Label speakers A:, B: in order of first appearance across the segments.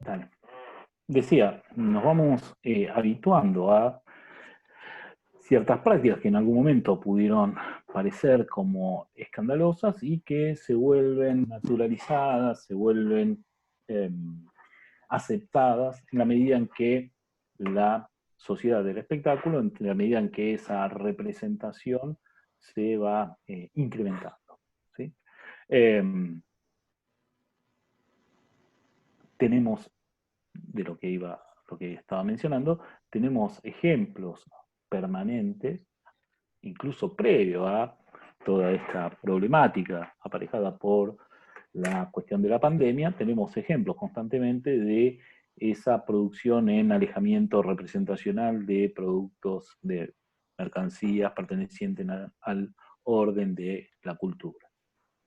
A: Dale. Decía, nos vamos habituando a ciertas prácticas que en algún momento pudieron parecer como escandalosas y que se vuelven naturalizadas, se vuelven eh, aceptadas en la medida en que la sociedad del espectáculo, en la medida en que esa representación se va incrementando. ¿Sí? Eh, tenemos, de lo que estaba mencionando, tenemos ejemplos permanentes, incluso previo a toda esta problemática aparejada por la cuestión de la pandemia, tenemos ejemplos constantemente de esa producción en alejamiento representacional de productos, de mercancías pertenecientes al orden de la cultura,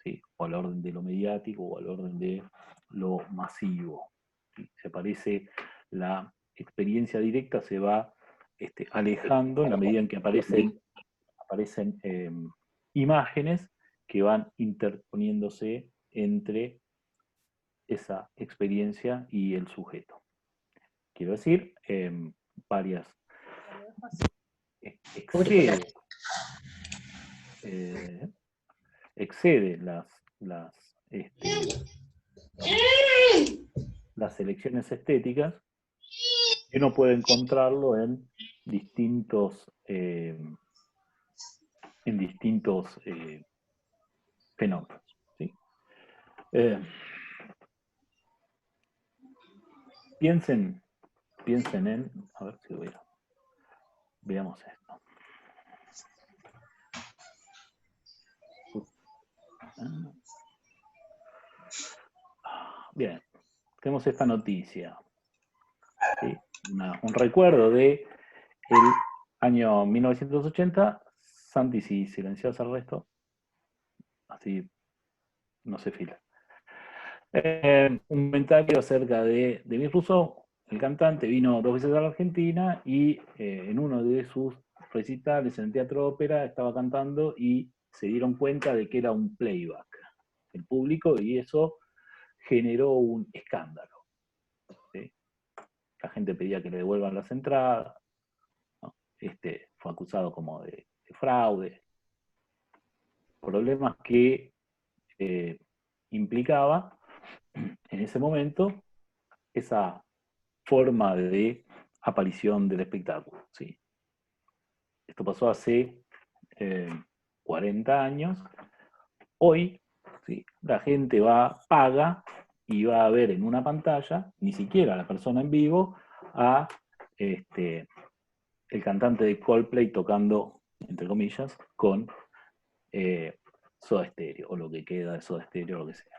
A: ¿sí? O al orden de lo mediático o al orden de lo masivo. ¿Sí? Se parece, la experiencia directa se va alejando en la medida en que aparecen imágenes que van interponiéndose entre esa experiencia y el sujeto. Quiero decir, varias excede, eh, excede las selecciones estéticas y uno puede encontrarlo distintos, eh, en distintos fenómenos. ¿Sí? Eh, piensen, piensen en, a ver si veamos esto. Bien, tenemos esta noticia. ¿Sí? Un recuerdo de el año 1980. Santi, si silencias el resto, así no se fila. Un comentario acerca de Demis Rousseau, el cantante, vino 2 veces a la Argentina y en uno de sus recitales en el Teatro Ópera estaba cantando y se dieron cuenta de que era un playback el público y eso generó un escándalo. ¿Sí? La gente pedía que le devuelvan las entradas, ¿no? Fue acusado como de fraude, problemas que implicaba en ese momento esa forma de aparición del espectáculo. ¿Sí? Esto pasó hace 40 años. Hoy, ¿sí? La gente paga y va a ver en una pantalla, ni siquiera a la persona en vivo, a el cantante de Coldplay tocando, entre comillas, con Soda Stereo, o lo que queda de Soda Stereo, o lo que sea.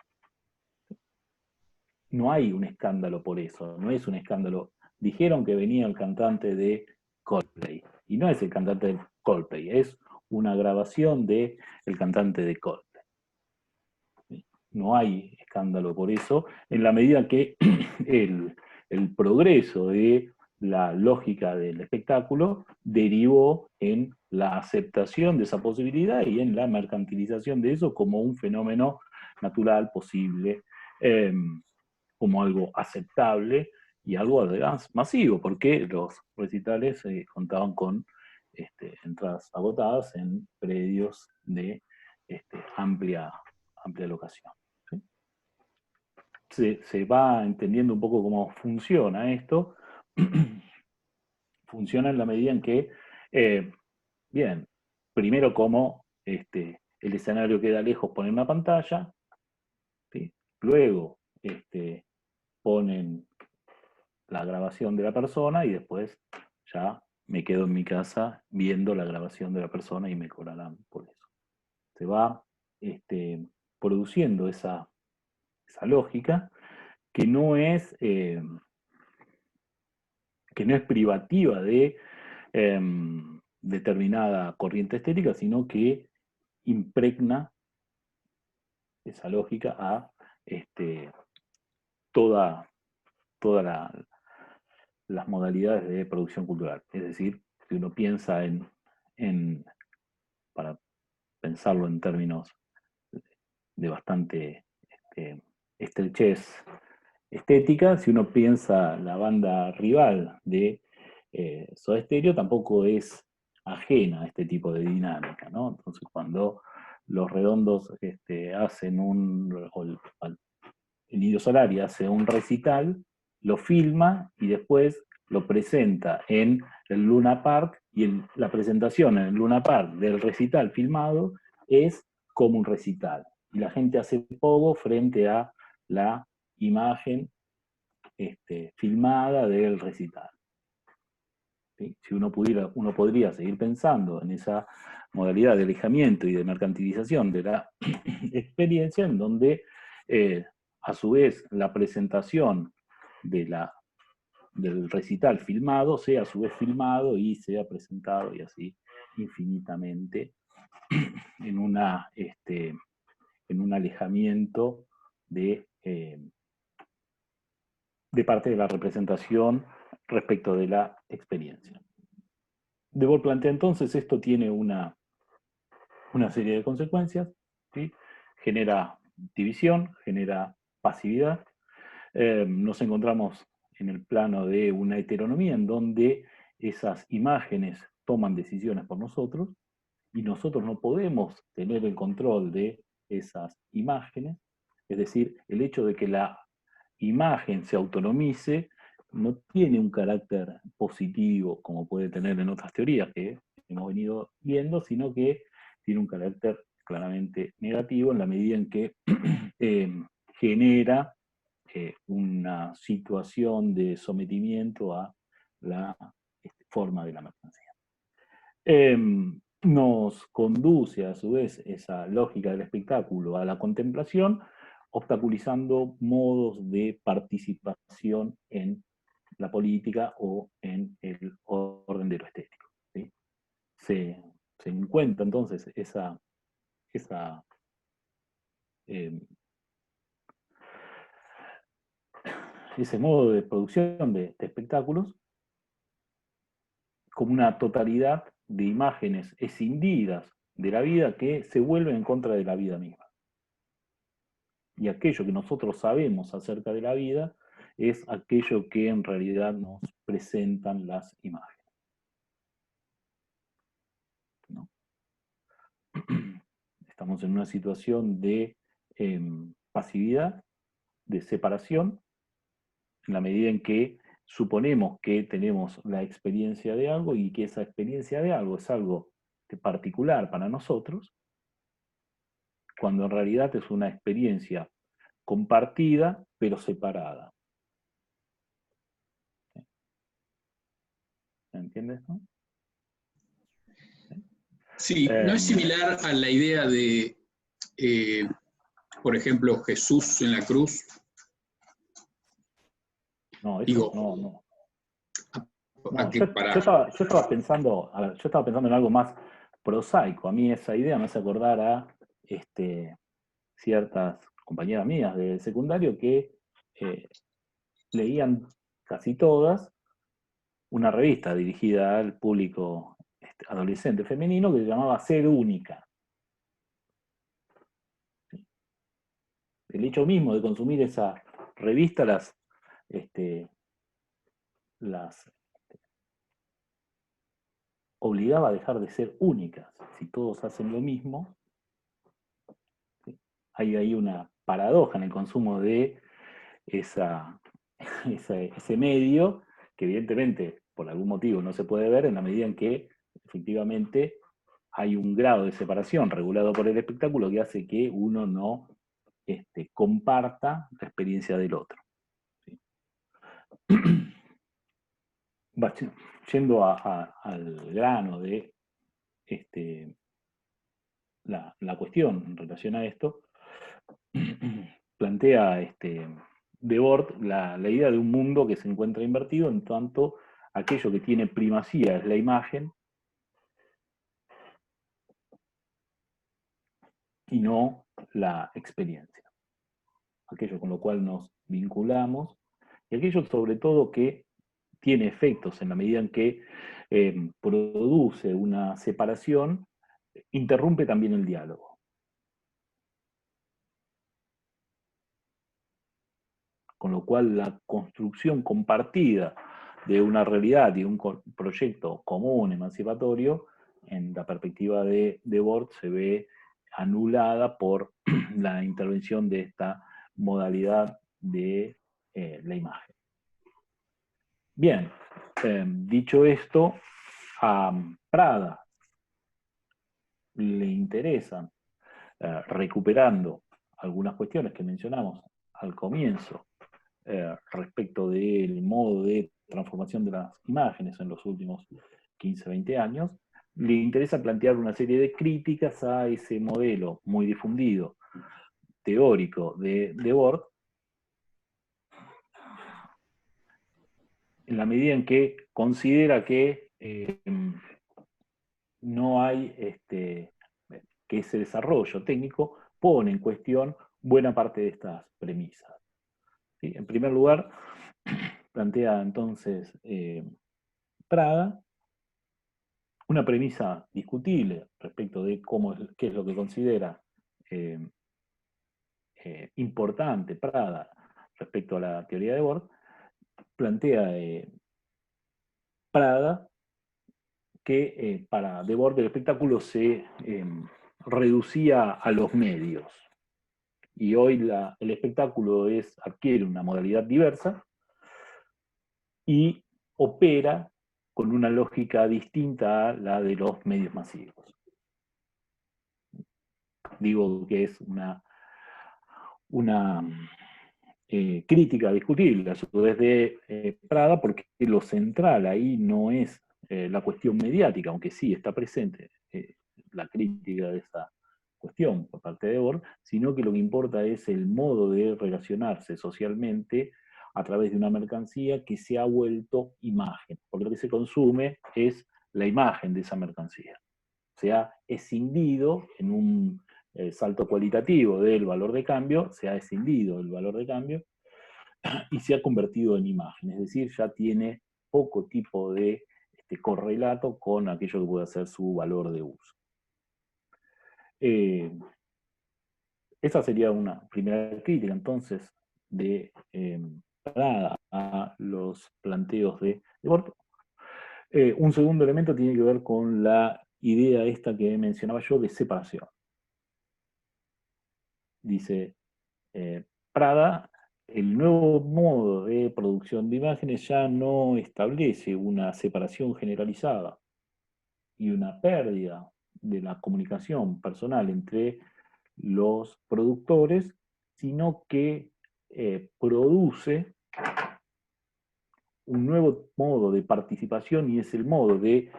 A: No hay un escándalo por eso, no es un escándalo. Dijeron que venía el cantante de Coldplay, y no es el cantante de Coldplay, es una grabación de el cantante de Coldplay. No hay escándalo por eso, en la medida que el progreso de la lógica del espectáculo derivó en la aceptación de esa posibilidad y en la mercantilización de eso como un fenómeno natural, posible, como algo aceptable y algo además masivo, porque los recitales contaban con entradas agotadas en predios de amplia locación. ¿Sí? Se va entendiendo un poco cómo funciona esto. Funciona en la medida en que, bien, primero como el escenario queda lejos, ponen una pantalla, ¿sí? Luego ponen la grabación de la persona y después ya me quedo en mi casa viendo la grabación de la persona y me cobrarán por eso. Se va produciendo esa lógica que que no es privativa de determinada corriente estética, sino que impregna esa lógica a toda, las modalidades de producción cultural. Es decir, si uno piensa para pensarlo en términos de bastante estrechez, estética, si uno piensa la banda rival de Soda Stereo, tampoco es ajena a este tipo de dinámica, ¿no? Entonces, cuando los Redondos hacen el Indio Solari hace un recital, lo filma y después lo presenta en el Luna Park, y la presentación en el Luna Park del recital filmado es como un recital. Y la gente hace poco frente a la imagen filmada del recital. ¿Sí? Si uno podría seguir pensando en esa modalidad de alejamiento y de mercantilización de la experiencia, en donde a su vez la presentación del recital filmado sea a su vez filmado y sea presentado, y así infinitamente en un alejamiento de parte de la representación respecto de la experiencia. Debord plantea entonces, esto tiene una serie de consecuencias, ¿sí? Genera división, genera pasividad. Nos encontramos en el plano de una heteronomía en donde esas imágenes toman decisiones por nosotros y nosotros no podemos tener el control de esas imágenes. Es decir, el hecho de que la imagen se autonomice no tiene un carácter positivo como puede tener en otras teorías que hemos venido viendo, sino que tiene un carácter claramente negativo en la medida en que genera una situación de sometimiento a la forma de la mercancía. Nos conduce a su vez esa lógica del espectáculo a la contemplación, obstaculizando modos de participación en la política o en el orden de lo estético. ¿Sí? Se encuentra entonces ese modo de producción de espectáculos como una totalidad de imágenes escindidas de la vida que se vuelven en contra de la vida misma. Y aquello que nosotros sabemos acerca de la vida es aquello que en realidad nos presentan las imágenes. ¿No? Estamos en una situación de pasividad, de separación, en la medida en que suponemos que tenemos la experiencia de algo y que esa experiencia de algo es algo particular para nosotros, cuando en realidad es una experiencia compartida, pero separada. ¿Me entiendes? ¿No?
B: Sí, ¿no es similar a la idea de, por ejemplo, Jesús en la cruz?
A: No, eso
B: Digo,
A: no. No,
B: aquí para...
A: yo estaba pensando, a ver, yo estaba pensando en algo más prosaico. A mí esa idea me hace acordar a ciertas compañeras mías de secundario que leían casi todas una revista dirigida al público adolescente femenino que se llamaba Ser Única. El hecho mismo de consumir esa revista las obligaba a dejar de ser únicas. Si todos hacen lo mismo, ¿sí? Hay una paradoja en el consumo de ese medio, que evidentemente por algún motivo no se puede ver en la medida en que efectivamente hay un grado de separación regulado por el espectáculo que hace que uno no comparta la experiencia del otro. ¿Sí? Yendo al grano de la cuestión en relación a esto, plantea Debord la idea de un mundo que se encuentra invertido, en tanto aquello que tiene primacía es la imagen y no la experiencia. Aquello con lo cual nos vinculamos y aquello sobre todo que tiene efectos en la medida en que produce una separación, interrumpe también el diálogo. con lo cual la construcción compartida de una realidad y un proyecto común, emancipatorio, en la perspectiva de Debord se ve anulada por la intervención de esta modalidad de la imagen. Bien, dicho esto, a Prada le interesan, recuperando algunas cuestiones que mencionamos al comienzo, respecto del modo de transformación de las imágenes en los últimos 15, 20 años, le interesa plantear una serie de críticas a ese modelo muy difundido, teórico de Debord, en la medida en que considera que no hay, que ese desarrollo técnico pone en cuestión buena parte de estas premisas. ¿Sí? En primer lugar, plantea entonces Prada una premisa discutible respecto de qué es lo que considera importante Prada respecto a la teoría de Debord. Plantea Prada que para Debord el espectáculo se reducía a los medios. Y hoy el espectáculo adquiere una modalidad diversa y opera con una lógica distinta a la de los medios masivos. Digo que es una crítica discutible a su vez de Prada, porque lo central ahí no es la cuestión mediática, aunque sí está presente la crítica de esa cuestión por parte de Debord, sino que lo que importa es el modo de relacionarse socialmente a través de una mercancía que se ha vuelto imagen, porque lo que se consume es la imagen de esa mercancía. Se ha escindido en un salto cualitativo del valor de cambio, se ha escindido el valor de cambio y se ha convertido en imagen, es decir, ya tiene poco tipo de correlato con aquello que puede ser su valor de uso. Esa sería una primera crítica, entonces, de Prada a los planteos de Debord. Un segundo elemento tiene que ver con la idea esta que mencionaba yo de separación. Dice Prada, el nuevo modo de producción de imágenes ya no establece una separación generalizada y una pérdida de la comunicación personal entre los productores, sino que produce un nuevo modo de participación y es el modo de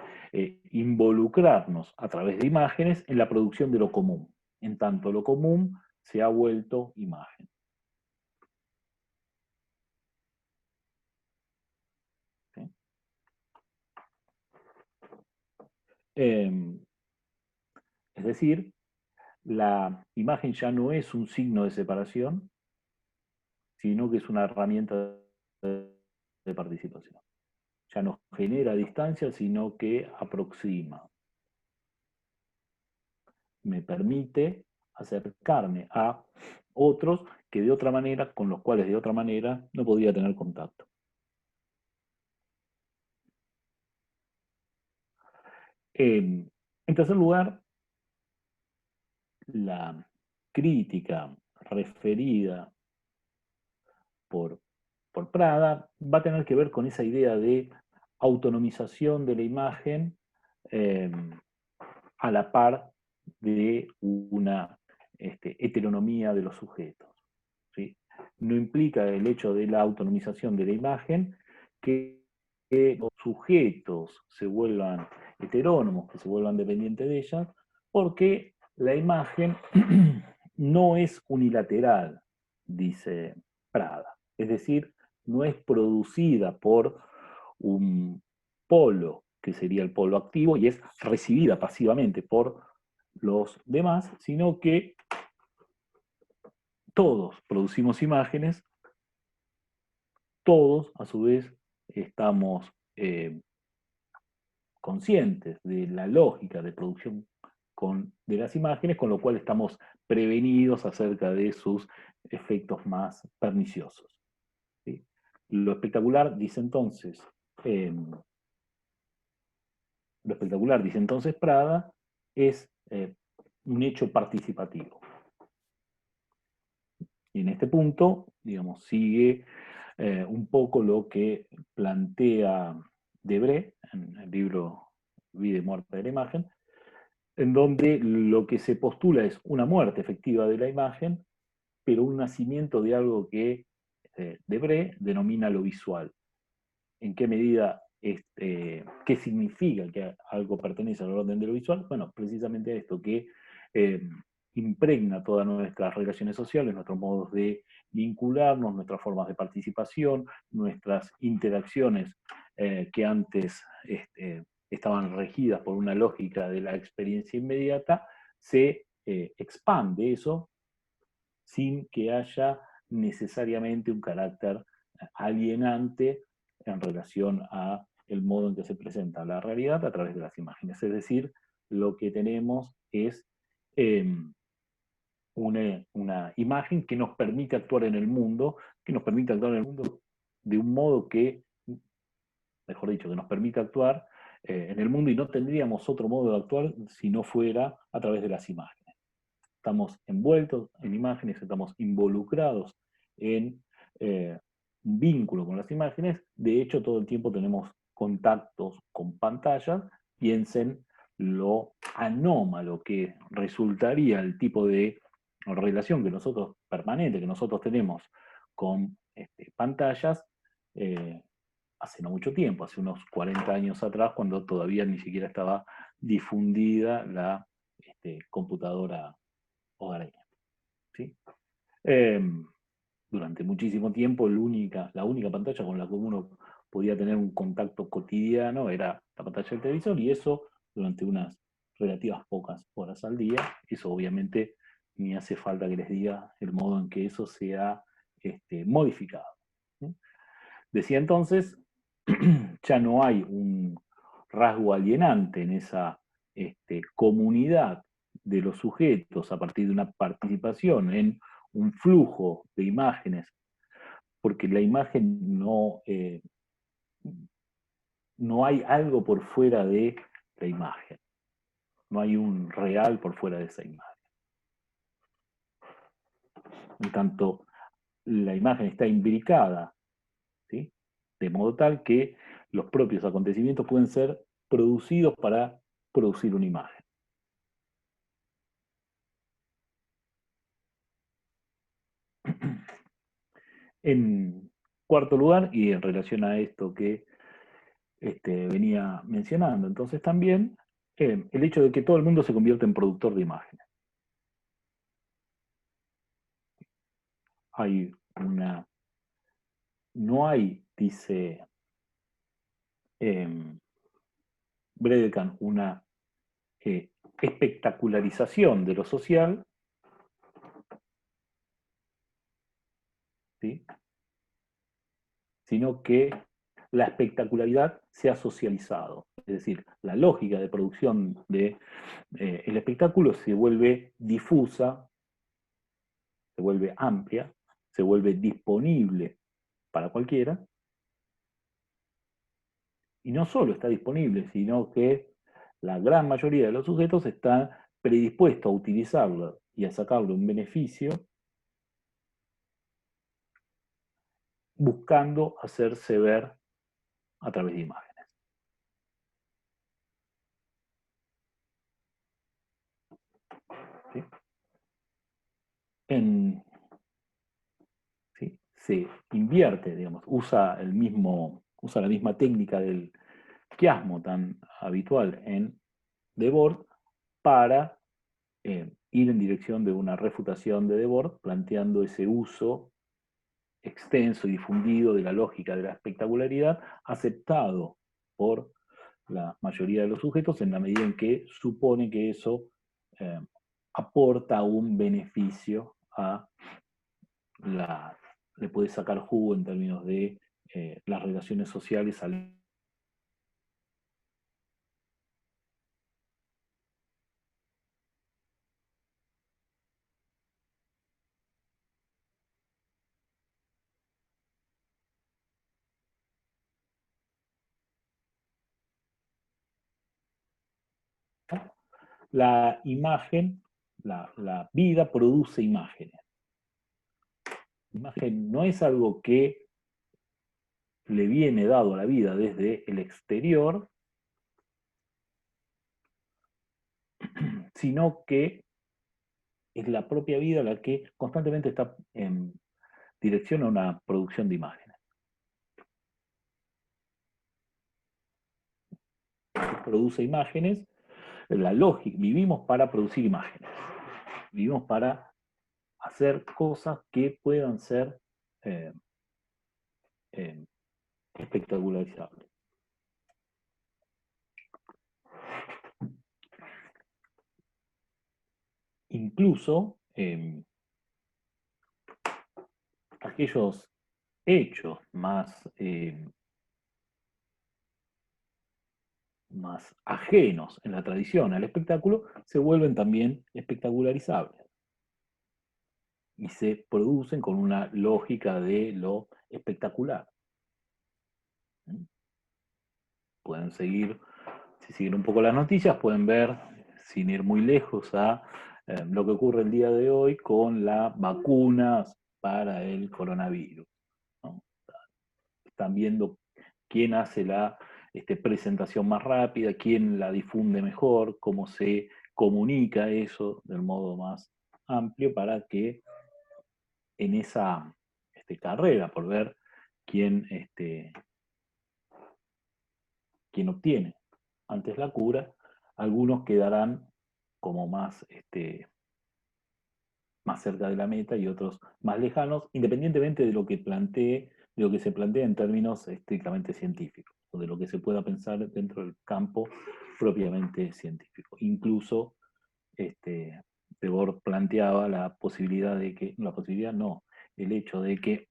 A: involucrarnos a través de imágenes en la producción de lo común. En tanto lo común se ha vuelto imagen. ¿Sí? Es decir, la imagen ya no es un signo de separación, sino que es una herramienta de participación. Ya no genera distancia, sino que aproxima. Me permite acercarme a otros que de otra manera, con los cuales de otra manera no podía tener contacto. En tercer lugar, la crítica referida por Prada va a tener que ver con esa idea de autonomización de la imagen a la par de una heteronomía de los sujetos. ¿Sí? No implica el hecho de la autonomización de la imagen que los sujetos se vuelvan heterónomos, que se vuelvan dependientes de ellas, porque la imagen no es unilateral, dice Prada. Es decir, no es producida por un polo, que sería el polo activo, y es recibida pasivamente por los demás, sino que todos producimos imágenes, todos a su vez estamos conscientes de la lógica de producción de las imágenes, con lo cual estamos prevenidos acerca de sus efectos más perniciosos. Lo espectacular, dice entonces, Prada, es un hecho participativo. Y en este punto, digamos, sigue un poco lo que plantea Debré en el libro Vida y muerte de la imagen, en donde lo que se postula es una muerte efectiva de la imagen, pero un nacimiento de algo que Debré denomina lo visual. ¿En qué medida, qué significa que algo pertenece al orden de lo visual? Bueno, precisamente a esto, que impregna todas nuestras relaciones sociales, nuestros modos de vincularnos, nuestras formas de participación, nuestras interacciones que antes estaban regidas por una lógica de la experiencia inmediata, se expande eso sin que haya necesariamente un carácter alienante en relación a el modo en que se presenta la realidad a través de las imágenes. Es decir, lo que tenemos es eh, una imagen que nos permite actuar en el mundo, de un modo que, mejor dicho, que nos permite actuar en el mundo, y no tendríamos otro modo de actuar si no fuera a través de las imágenes. Estamos envueltos en imágenes, estamos involucrados en un vínculo con las imágenes. De hecho, todo el tiempo tenemos contactos con pantallas. Piensen lo anómalo que resultaría el tipo de relación permanente que nosotros tenemos con pantallas hace no mucho tiempo, hace unos 40 años atrás, cuando todavía ni siquiera estaba difundida la computadora hogareña. ¿Sí? Eh, Durante muchísimo tiempo la única pantalla con la que uno podía tener un contacto cotidiano era la pantalla del televisor, y eso durante unas relativas pocas horas al día. Eso obviamente ni hace falta que les diga el modo en que eso se ha modificado. ¿Sí? Decía entonces, ya no hay un rasgo alienante en esa comunidad de los sujetos a partir de una participación en un flujo de imágenes, porque la imagen no hay algo por fuera de la imagen, no hay un real por fuera de esa imagen. En tanto, la imagen está imbricada, ¿sí? De modo tal que los propios acontecimientos pueden ser producidos para producir una imagen. En cuarto lugar, y en relación a esto que venía mencionando, entonces también el hecho de que todo el mundo se convierte en productor de imágenes. No hay, dice Bredekan, una espectacularización de lo social, ¿sí? Sino que la espectacularidad se ha socializado. Es decir, la lógica de producción del espectáculo se vuelve difusa, se vuelve amplia, se vuelve disponible para cualquiera, y no solo está disponible, sino que la gran mayoría de los sujetos están predispuestos a utilizarlo y a sacarle un beneficio buscando hacerse ver a través de imágenes. ¿Sí? ¿Sí? Se invierte, digamos, usa la misma técnica del quiasmo tan habitual en Debord para ir en dirección de una refutación de Debord, planteando ese uso extenso y difundido de la lógica de la espectacularidad, aceptado por la mayoría de los sujetos en la medida en que supone que eso eh, aporta un beneficio le puede sacar jugo en términos de las relaciones sociales al la imagen, la vida produce imágenes. La imagen no es algo que le viene dado a la vida desde el exterior, sino que es la propia vida la que constantemente está en dirección a una producción de imágenes. Produce imágenes, la lógica, vivimos para producir imágenes, vivimos para hacer cosas que puedan ser eh, eh, espectacularizables. Incluso aquellos hechos más ajenos en la tradición al espectáculo se vuelven también espectacularizables y se producen con una lógica de lo espectacular. Pueden seguir, si siguen un poco las noticias, pueden ver, sin ir muy lejos, a lo que ocurre el día de hoy con las vacunas para el coronavirus, ¿no? Están viendo quién hace la presentación más rápida, quién la difunde mejor, cómo se comunica eso del modo más amplio para que en esa carrera por ver quién, quién obtiene antes la cura, algunos quedarán como más cerca de la meta y otros más lejanos, independientemente de lo que plantee, de lo que se plantea en términos estrictamente científicos, o de lo que se pueda pensar dentro del campo propiamente científico. Incluso Debord planteaba la posibilidad de que, la posibilidad no, el hecho de que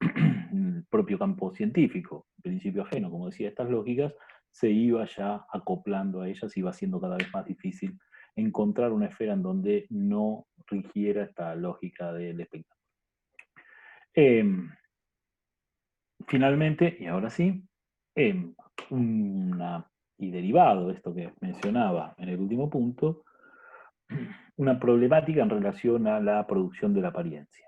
A: el propio campo científico, principio ajeno, como decía, estas lógicas, se iba ya acoplando a ellas, iba siendo cada vez más difícil encontrar una esfera en donde no rigiera esta lógica del espectáculo. Finalmente, y ahora sí, y derivado de esto que mencionaba en el último punto, una problemática en relación a la producción de la apariencia.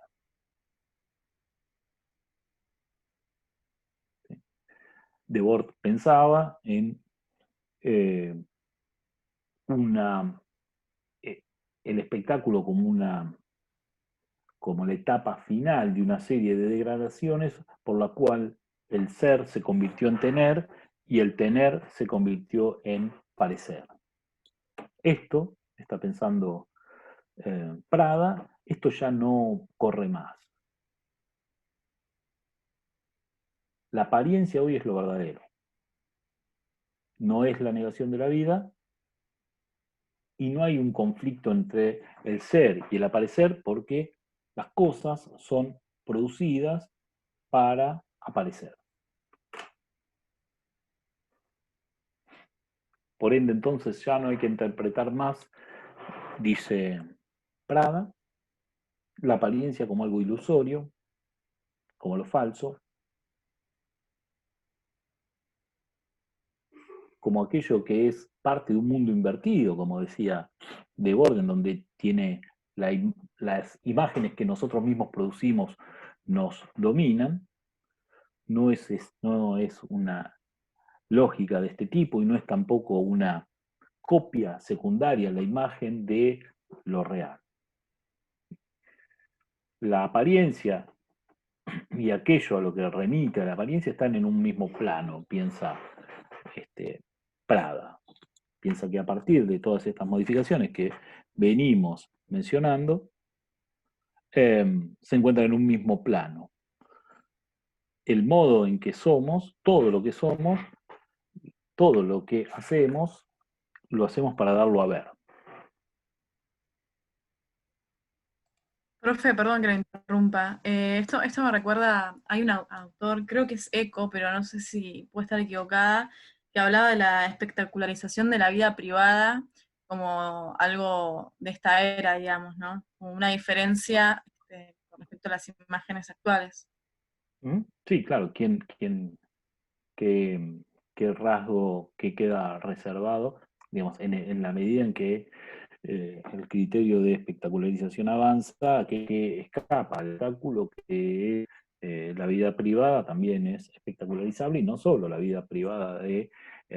A: Debord pensaba en el espectáculo como la etapa final de una serie de degradaciones por la cual el ser se convirtió en tener y el tener se convirtió en parecer. Esto, está pensando Prada, esto ya no corre más. La apariencia hoy es lo verdadero. No es la negación de la vida y no hay un conflicto entre el ser y el aparecer porque las cosas son producidas para aparecer. Por ende, entonces ya no hay que interpretar más, dice Prada, la apariencia como algo ilusorio, como lo falso, como aquello que es parte de un mundo invertido, como decía Debord, en donde tiene las imágenes que nosotros mismos producimos nos dominan. No es una lógica de este tipo y no es tampoco una copia secundaria la imagen de lo real. La apariencia y aquello a lo que remite a la apariencia están en un mismo plano, piensa Prada. Piensa que a partir de todas estas modificaciones que venimos mencionando, se encuentran en un mismo plano. El modo en que somos, todo lo que hacemos, lo hacemos para darlo a ver.
C: Profe, perdón que la interrumpa. Esto me recuerda, hay un autor, creo que es Eco, pero no sé si puede estar equivocada, que hablaba de la espectacularización de la vida privada como algo de esta era, digamos, ¿no? Como una diferencia con respecto a las imágenes actuales.
A: ¿Mm? Sí, claro, qué rasgo que queda reservado, digamos, en la medida en que el criterio de espectacularización avanza, que escapa al espectáculo, que la vida privada también es espectacularizable, y no solo la vida privada de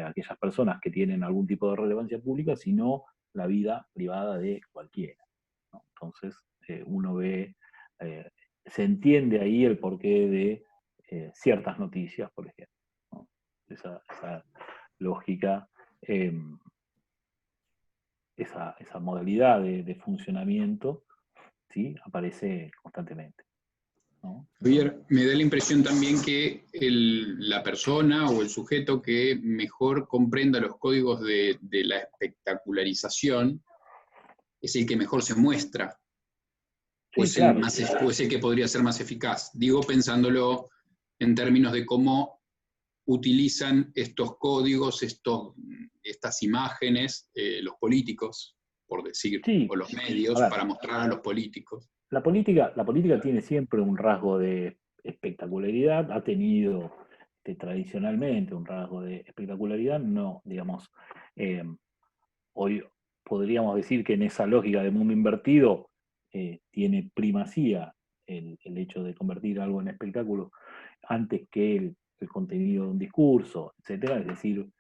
A: aquellas personas que tienen algún tipo de relevancia pública, sino la vida privada de cualquiera, ¿no? Entonces, uno ve, se entiende ahí el porqué de ciertas noticias, por ejemplo, ¿no? Esa lógica, esa modalidad de funcionamiento, ¿sí? Aparece constantemente, ¿no?
B: Javier, me da la impresión también que la persona o el sujeto que mejor comprenda los códigos de la espectacularización es el que mejor se muestra, o
A: Sí,
B: es el,
A: claro.
B: más, o es el que podría ser más eficaz. Digo, pensándolo en términos de cómo utilizan estos códigos, estas imágenes, los políticos, por decir, o
A: Sí,
B: los
A: a
B: medios,
A: ver,
B: para mostrar a los políticos.
A: la política tiene siempre un rasgo de espectacularidad, ha tenido tradicionalmente un rasgo de espectacularidad, no, digamos, eh, hoy podríamos decir que en esa lógica de mundo invertido tiene primacía el hecho de convertir algo en espectáculo antes que el contenido de un discurso, etcétera. Es decir,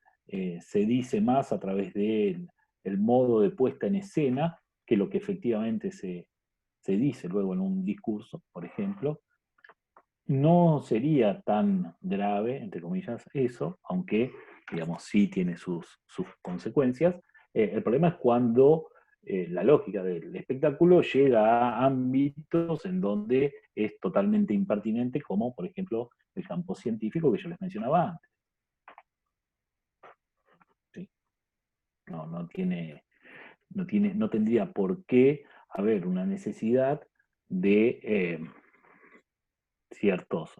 A: se dice más a través del el modo de puesta en escena que lo que efectivamente se dice luego en un discurso, por ejemplo. No sería tan grave, entre comillas, eso, aunque, digamos, sí tiene sus consecuencias. El problema es cuando la lógica del espectáculo llega a ámbitos en donde es totalmente impertinente, como, por ejemplo, el campo científico que yo les mencionaba antes. ¿Sí? No tendría por qué haber una necesidad de ciertos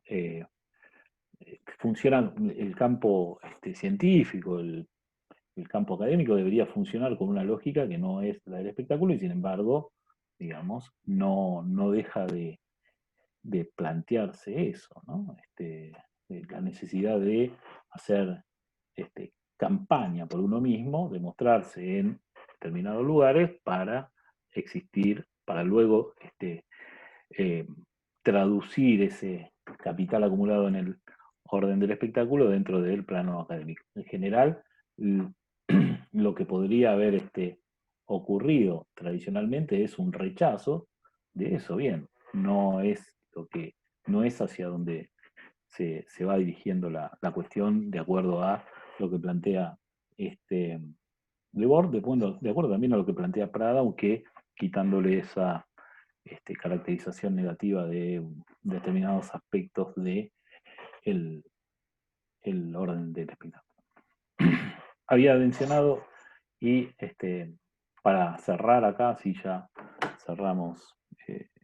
A: funciona el campo científico, el campo académico debería funcionar con una lógica que no es la del espectáculo, y sin embargo, digamos, no deja de plantearse eso, ¿no? La necesidad de hacer campaña por uno mismo, de mostrarse en determinados lugares para existir, para luego eh, traducir ese capital acumulado en el orden del espectáculo dentro del plano académico. En general, lo que podría haber ocurrido tradicionalmente es un rechazo de eso. Bien, no es no es hacia donde se va dirigiendo la cuestión, de acuerdo a lo que plantea Debord, de acuerdo también a lo que plantea Prada, aunque quitándole esa caracterización negativa de determinados aspectos de el orden del espectáculo. Había mencionado, y para cerrar acá, si ya cerramos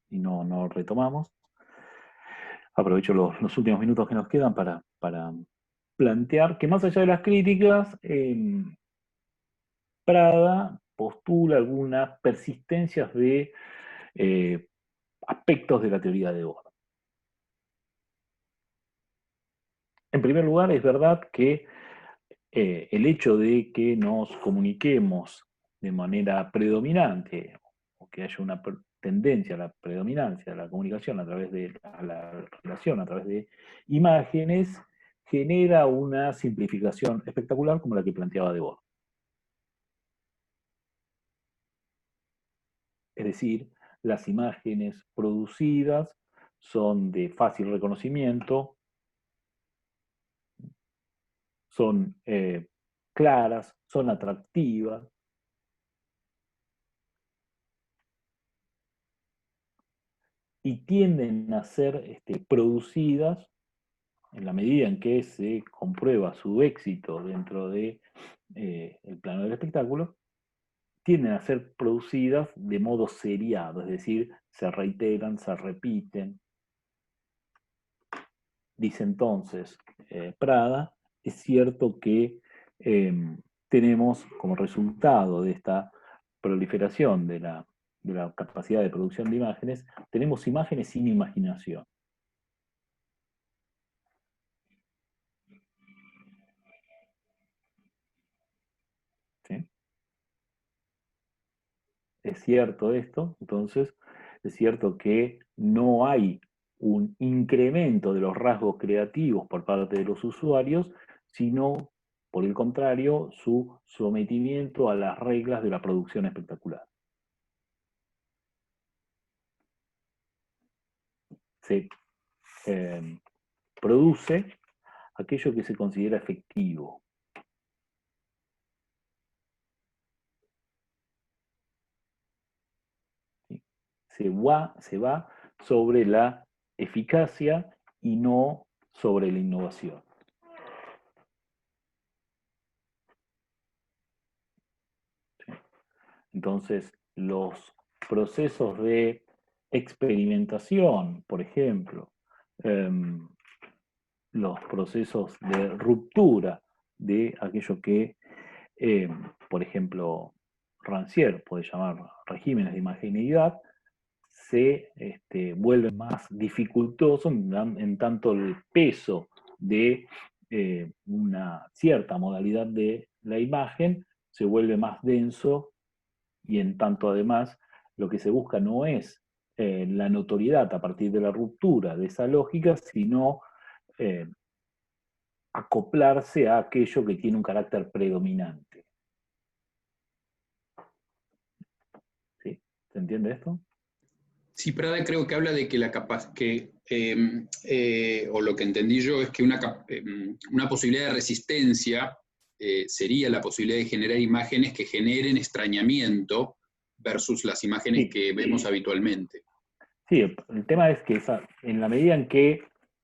A: y no retomamos, aprovecho los últimos minutos que nos quedan para plantear que más allá de las críticas, Prada postula algunas persistencias de aspectos de la teoría de Bohr. En primer lugar, es verdad que el hecho de que nos comuniquemos de manera predominante, o que haya una tendencia a la predominancia de la comunicación a través de la relación, a través de imágenes, genera una simplificación espectacular como la que planteaba Debord. Es decir, las imágenes producidas son de fácil reconocimiento, son claras, son atractivas, y tienden a ser producidas en la medida en que se comprueba su éxito dentro de el plano del espectáculo, tienden a ser producidas de modo seriado, es decir, se reiteran, se repiten. Dice entonces Prada, es cierto que tenemos como resultado de esta proliferación de la capacidad de producción de imágenes, tenemos imágenes sin imaginación. ¿Sí? es cierto esto, entonces es cierto que no hay un incremento de los rasgos creativos por parte de los usuarios, sino, por el contrario, su sometimiento a las reglas de la producción espectacular. Se produce aquello que se considera efectivo. ¿Sí? Se va sobre la eficacia y no sobre la innovación. ¿Sí? Entonces, los procesos de experimentación, por ejemplo, los procesos de ruptura de aquello que, por ejemplo, Rancière puede llamar regímenes de imageneidad, se vuelven más dificultosos en tanto el peso de una cierta modalidad de la imagen se vuelve más denso, y en tanto además lo que se busca no es la notoriedad a partir de la ruptura de esa lógica, sino acoplarse a aquello que tiene un carácter predominante. ¿Sí? ¿Se entiende esto?
B: Sí, Prada creo que habla de que o lo que entendí yo es que una posibilidad de resistencia sería la posibilidad de generar imágenes que generen extrañamiento versus las imágenes que vemos habitualmente.
A: Sí, el tema es que en la medida en que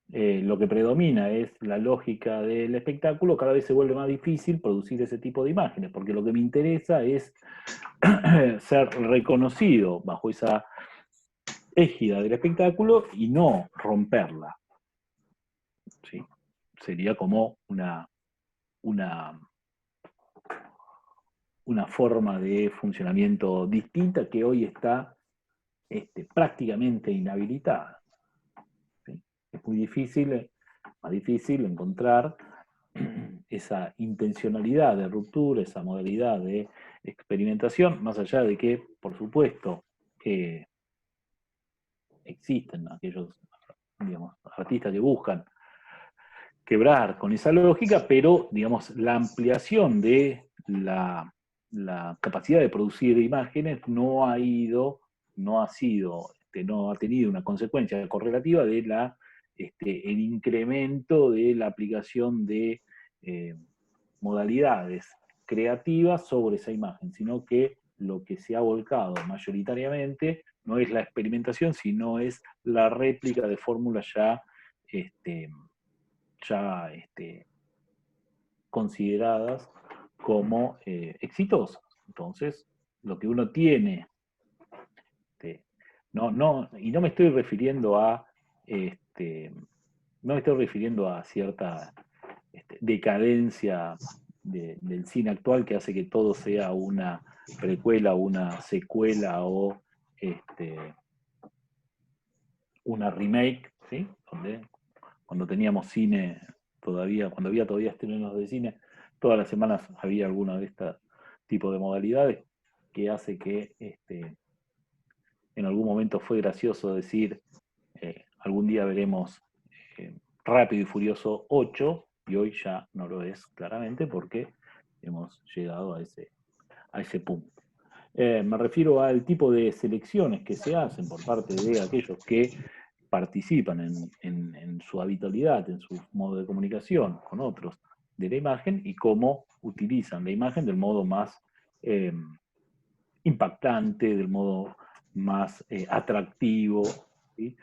A: lo que predomina es la lógica del espectáculo, cada vez se vuelve más difícil producir ese tipo de imágenes, porque lo que me interesa es ser reconocido bajo esa égida del espectáculo y no romperla. ¿Sí? Sería como una forma de funcionamiento distinta que hoy está prácticamente inhabilitada. ¿Sí? Es muy difícil, más difícil encontrar esa intencionalidad de ruptura, esa modalidad de experimentación, más allá de que, por supuesto, existen aquellos, digamos, artistas que buscan quebrar con esa lógica, pero, digamos, la ampliación de la capacidad de producir imágenes no ha tenido una consecuencia correlativa de el incremento de la aplicación de modalidades creativas sobre esa imagen, sino que lo que se ha volcado mayoritariamente no es la experimentación, sino es la réplica de fórmulas ya consideradas como exitosas. Entonces, lo que uno tiene, y no me estoy refiriendo a cierta decadencia del cine actual que hace que todo sea una precuela, una secuela o una remake, ¿sí? Cuando teníamos cine todavía, cuando había todavía estrenos de cine, todas las semanas había alguna de este tipo de modalidades que hace que en algún momento fue gracioso decir, algún día veremos Rápido y Furioso 8, y hoy ya no lo es claramente porque hemos llegado a ese punto. Me refiero al tipo de selecciones que se hacen por parte de aquellos que participan en su habitualidad, en su modo de comunicación con otros de la imagen y cómo utilizan la imagen del modo más impactante, del modo más atractivo, ¿sí?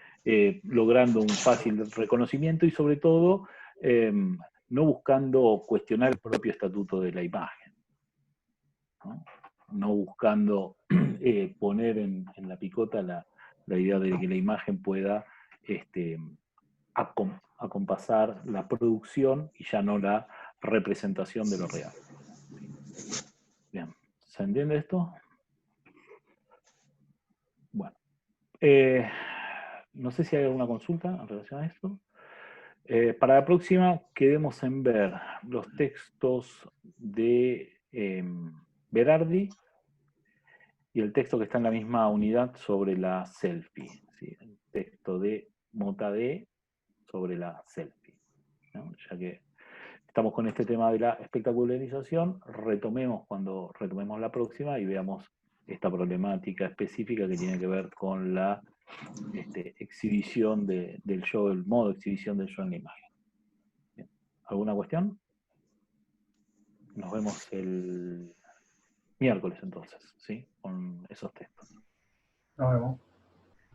A: Logrando un fácil reconocimiento y sobre todo no buscando cuestionar el propio estatuto de la imagen, no buscando poner en la picota la idea de que la imagen pueda acompasar la producción y ya no la representación de lo real. Bien, ¿se entiende esto? Bueno, no sé si hay alguna consulta en relación a esto. Para la próxima, quedemos en ver los textos de Berardi y el texto que está en la misma unidad sobre la selfie, ¿sí? El texto de Mota D sobre la selfie, ¿no? Ya que estamos con este tema de la espectacularización, retomemos cuando retomemos la próxima y veamos esta problemática específica que tiene que ver con la exhibición del show, el modo de exhibición del show en la imagen. Bien. ¿Alguna cuestión? Nos vemos el miércoles entonces, ¿sí? Con esos textos.
D: Nos vemos.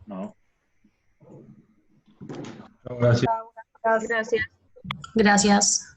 A: No.
D: Gracias.
E: Gracias.
F: Gracias.